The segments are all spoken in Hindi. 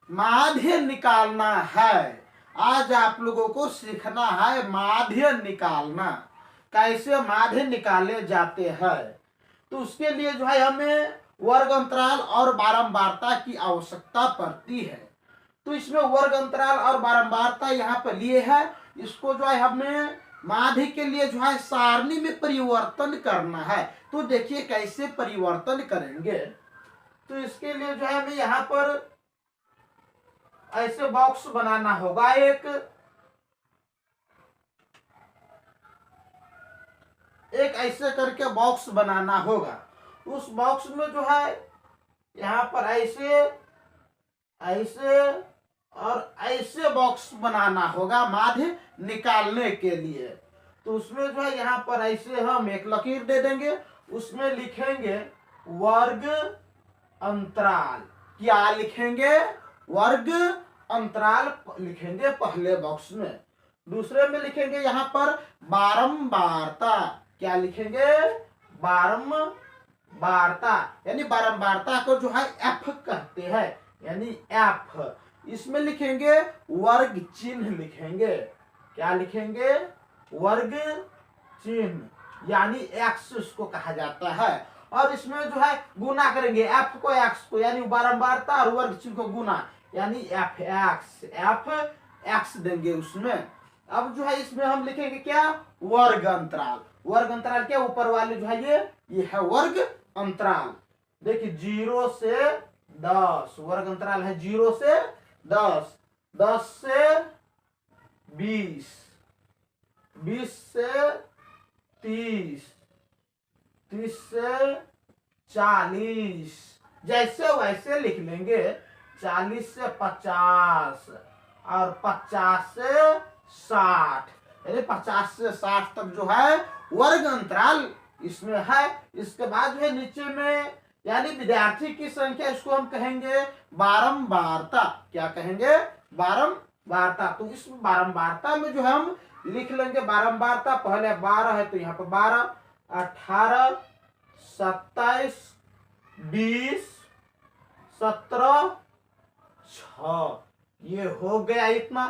माध्य निकालना है। आज आप लोगों को सीखना है माध्य निकालना, कैसे माध्य निकाले जाते हैं। तो उसके लिए जो है हमें वर्ग अंतराल और बारंबारता की आवश्यकता पड़ती है। तो इसमें वर्ग अंतराल और बारंबारता यहाँ पर लिए है। इसको जो है हमें माध्य के लिए जो है सारणी में परिवर्तन करना है। तो देखिए कैसे परिवर्तन करेंगे। तो इसके लिए जो है हमें यहाँ पर ऐसे बॉक्स बनाना होगा। एक ऐसे करके बॉक्स बनाना होगा। उस बॉक्स में जो है यहाँ पर ऐसे ऐसे और ऐसे बॉक्स बनाना होगा माध्य निकालने के लिए। तो उसमें जो है यहाँ पर ऐसे हम एक लकीर दे देंगे, उसमें लिखेंगे वर्ग अंतराल। क्या लिखेंगे? वर्ग अंतराल लिखेंगे पहले बॉक्स में। दूसरे में लिखेंगे यहाँ पर बारंबारता। क्या लिखेंगे? बारंबारता, यानी बारंबारता को जो है एफ कहते हैं, यानी एफ। इसमें लिखेंगे वर्ग चिन्ह लिखेंगे। क्या लिखेंगे? वर्ग चिन्ह, यानी एक्स उसको कहा जाता है। और इसमें जो है गुना करेंगे एफ को एक्स को, यानी बारंबारता और वर्ग चिन्ह को गुना, यानी एफ एक्स देंगे उसमें। अब जो है इसमें हम लिखेंगे क्या? वर्ग अंतराल। वर्ग अंतराल क्या? ऊपर वाले जो है ये है वर्ग अंतराल। देखिए 0 से 10 वर्ग अंतराल है। 0 से 10, 10 से 20, 20 से 30, 30 से 40, जैसे वैसे लिख लेंगे। 40 से 50 और 50 से 60, यानी 50 से 60 तक जो है वर्ग अंतराल इसमें है। इसके बाद जो है नीचे में यानी विद्यार्थी की संख्या, इसको हम कहेंगे बारंबारता। क्या कहेंगे? बारंबारता। तो इस बारंबारता में जो हम लिख लेंगे बारंबारता, पहले 12 है तो यहाँ पर 12, 18, 27, 20, 17, 6, ये हो गया इतना।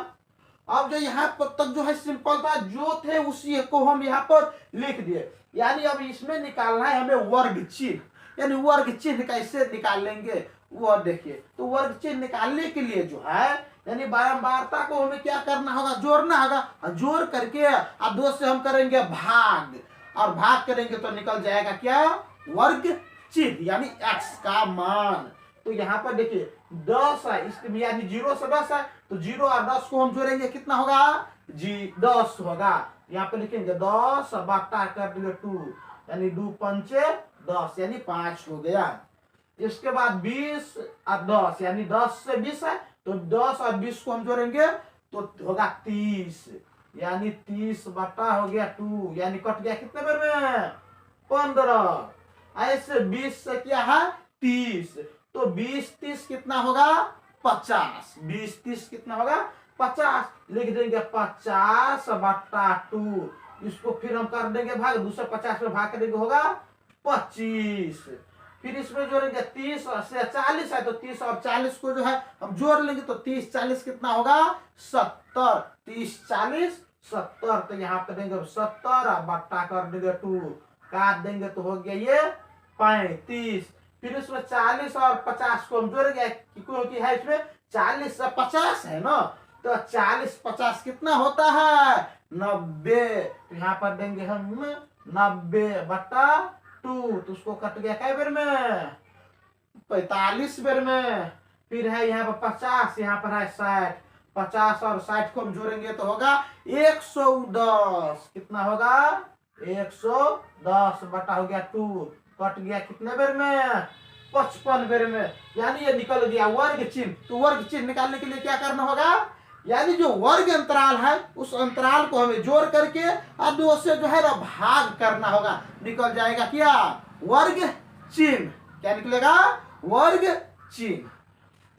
अब जो यहाँ पर तक जो है सिंपल था, जो थे उसी को हम यहाँ पर लिख दिए। यानी अब इसमें निकालना है हमें वर्ग चिन्ह। यानी वर्ग चिन्ह कैसे निकाल लेंगे वो देखिए। तो वर्ग चिन्ह निकालने के लिए जो है यानी बारंबारता को हमें क्या करना होगा? जोड़ना होगा। और जोड़ करके अब 2 से हम करेंगे भाग, और भाग करेंगे तो निकल जाएगा क्या? वर्ग चिन्ह, यानी एक्स का मान। तो यहाँ पर देखिए 10 है, इसमें यानी 0 से 10 है, तो 0 और 10 को हम जोड़ेंगे, कितना होगा? 10 होगा। यहाँ पे लिखेंगे 10 बटा कर देंगे 2, यानी 2 पंचे 10, यानी 5 हो गया। इसके बाद 20 और 10, यानी 10 से 20 है, तो 10 और 20 को हम जोड़ेंगे तो होगा 30, यानी 30 बटा हो गया 2, यानी कट गया कितने बार में? 15। ऐसे 20 से क्या है? 30, तो 20 30 कितना होगा? 50। 20 30 कितना होगा? 50। लिख देंगे 50 बटा 2। इसको फिर हम कर देंगे भाग, 250 में भाग करेंगे होगा 25। फिर इसमें जोड़ेंगे 30 से 40 है, तो 30 और 40 को जो है हम जोड़ लेंगे, तो 30 40 कितना होगा? 70। 30 40 70, तो यहाँ पे देंगे 70 बट्टा कर देंगे 2, काट देंगे तो हो गया ये 35। फिर इसमें 40 और 50 को हम जोड़ेंगे, क्योंकि है इसमें 40 से 50 है ना, तो 40 50 कितना होता है? 90। तो यहाँ पर देंगे हम 90 बटा 2, तो उसको कट गया कै बेर में? 45 बेर में। फिर है यहाँ पर 50, यहाँ पर है 60। 50 और 60 को हम जोड़ेंगे तो होगा 110। कितना होगा? 110 बटा हो गया 2, कट गया कितने बेर में? 55 बेर में। यानी ये निकल गया वर्ग चिन्ह। तो वर्ग चिन्ह निकालने के लिए क्या करना होगा? यानी जो वर्ग अंतराल है उस अंतराल को हमें जोड़ करके और 2 से जो है ना भाग करना होगा, निकल जाएगा क्या? वर्ग चिन्ह। क्या निकलेगा? वर्ग चिन्ह।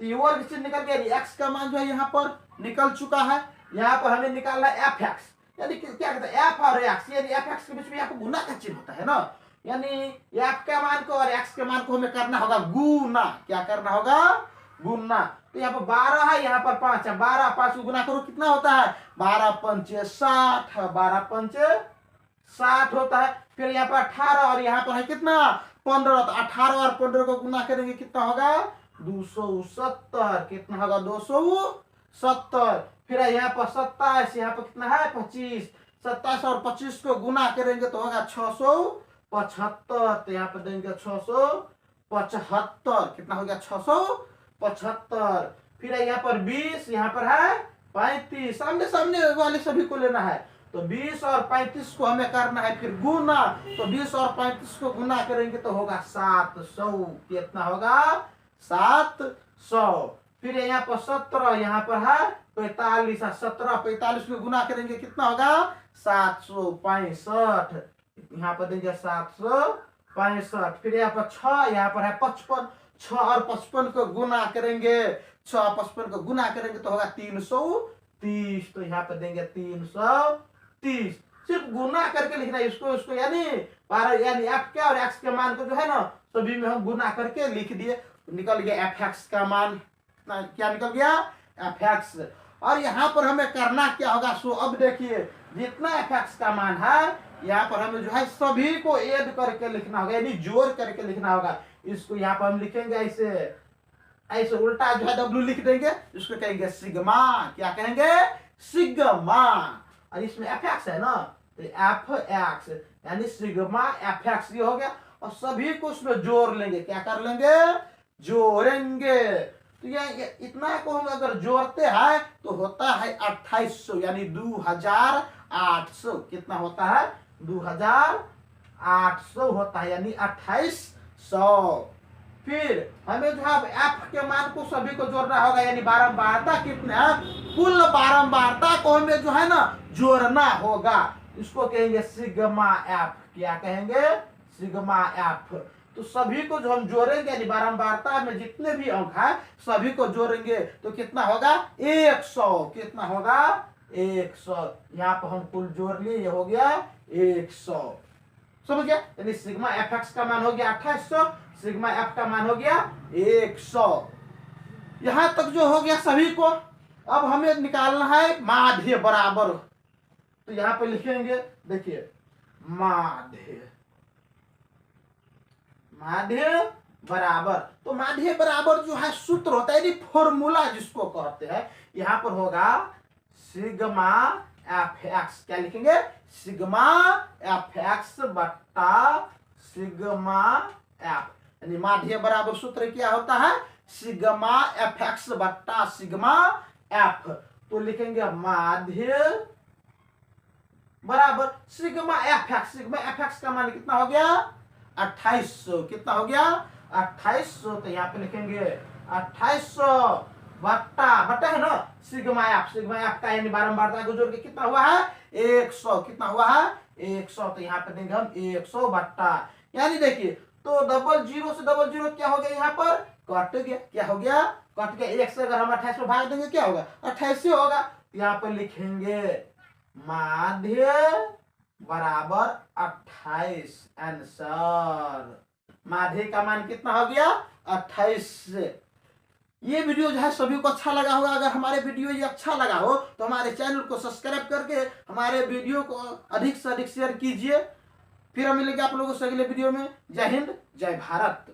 तो ये वर्ग चिन्ह निकल गया। एक्स का मान जो है यहाँ पर निकल चुका है। यहाँ पर हमें निकालना है एफ एक्स, यानी क्या कहते हैं? एफ और एक्स, यानी एफ एक्स के बीच में यहाँ पर गुना का चिन्ह होता है ना, यानी एफ के मान को और एक्स के मान को हमें करना होगा गुना। क्या करना होगा? गुना, तो यहाँ पर 12 है, यहाँ पर 5 है, 12 5 को गुना करो कितना होता है, 12 पंचे 60, 12 पंचे 60 होता है। फिर यहाँ पर 18 और यहाँ पर है कितना 15, तो 18 और 15 को गुना करेंगे कितना होगा 270, कितना होगा 270। फिर यहाँ पर 27, यहाँ पर कितना है 25, 27 और 25 को गुना करेंगे तो होगा 675, तो यहाँ पर देंगे 675, कितना हो गया 675। फिर यहाँ पर 20, यहाँ पर है 35, सामने सामने वाले सभी को लेना है, तो 20 और 35 को हमें करना है फिर गुना, तो 20 और 35 को गुना करेंगे तो होगा 700, कितना होगा 700। फिर यहाँ पर 17, यहाँ पर है 45, 17 45 को गुना करेंगे कितना होगा 765, यहाँ पर देंगे 765। फिर यहाँ पर 6, यहाँ पर है 55, 6 और 55 को गुना करेंगे, 6 और 55 को गुना करेंगे तो होगा 330, तो यहाँ पर देंगे 330। सिर्फ गुना करके लिखना है इसको यानी यानी एफ के और एक्स के मान को जो है ना सभी में हम गुना करके लिख दिए, निकल गया एफ एक्स का मान, क्या निकल गया एफ एक्स। और यहाँ पर हमें करना क्या होगा, सो अब देखिए जितना एफ एक्स का मान है यहाँ पर हमें जो है सभी को ऐड करके लिखना होगा, यानी जोड़ करके लिखना होगा। इसको यहाँ पर हम लिखेंगे ऐसे उल्टा जो है डब्ल्यू लिख देंगे, इसको कहेंगे सिग्मा, क्या कहेंगे सिग्मा। और इसमें एफ एक्स है ना, तो एफ एक्स यानी सिग्मा एफ एक्स ये हो गया। और सभी को उसमें जोड़ लेंगे, क्या कर लेंगे जोड़ेंगे। तो ये इतना को हम अगर जोड़ते हैं तो होता है 2800, यानी 2800, कितना होता है 2800 होता है, यानी 2800। फिर हमें जो है एफ के मान को सभी को जोड़ना होगा, यानी बारंबारता कितने है, कुल बारंबारता को हमें जो है ना जोड़ना होगा, इसको कहेंगे सिग्मा एफ, क्या कहेंगे सिग्मा एफ। तो सभी को जो हम जोड़ेंगे यानी बारंबारता में जितने भी अंक है सभी को जोड़ेंगे तो कितना होगा 100, कितना होगा 100। यहाँ पर हम कुल जोड़ लिए, ये हो गया 100, समझ गया। यानी सिग्मा एफ एक्स का मान हो गया 2800, सिग्मा एफ का मान हो गया 100। यहां तक जो हो गया सभी को, अब हमें निकालना है माध्य बराबर, तो यहां पे लिखेंगे देखिए माध्य बराबर। तो माध्य बराबर जो है सूत्र होता है, फॉर्मूला जिसको कहते हैं, यहां पर होगा सिग्मा एफ एक्स, क्या लिखेंगे सिग्मा एफ एक्स बट्टा सिग्मा एफ, यानी माध्य बराबर सूत्र क्या होता है सिग्मा एफ एक्स बट्टा सिग्मा एफ। तो लिखेंगे माध्य बराबर sigma F x, sigma F x का मान कितना हो गया 2800, कितना हो गया 2800। तो यहाँ पे लिखेंगे 2800 बट्टा है ना सिग्मा एफ का, यानी बारंबारता को जोड़ के कितना हुआ है 100, कितना हुआ है 100। तो यहाँ पे देंगे हम 100 बट्टा, यानी देखिए तो डबल जीरो से डबल जीरो क्या हो गया यहाँ पर कट गया, क्या हो गया कट गया। 1 से अगर हम 28 में भाग देंगे क्या होगा 28 होगा। यहाँ पर लिखेंगे माध्य बराबर 28, आंसर माध्य का मान कितना हो गया 28। ये वीडियो जो है सभी को अच्छा लगा होगा, अगर हमारे वीडियो ये अच्छा लगा हो तो हमारे चैनल को सब्सक्राइब करके हमारे वीडियो को अधिक से अधिक शेयर कीजिए। फिर हम मिलेंगे आप लोगों से अगले वीडियो में। जय हिंद जय भारत।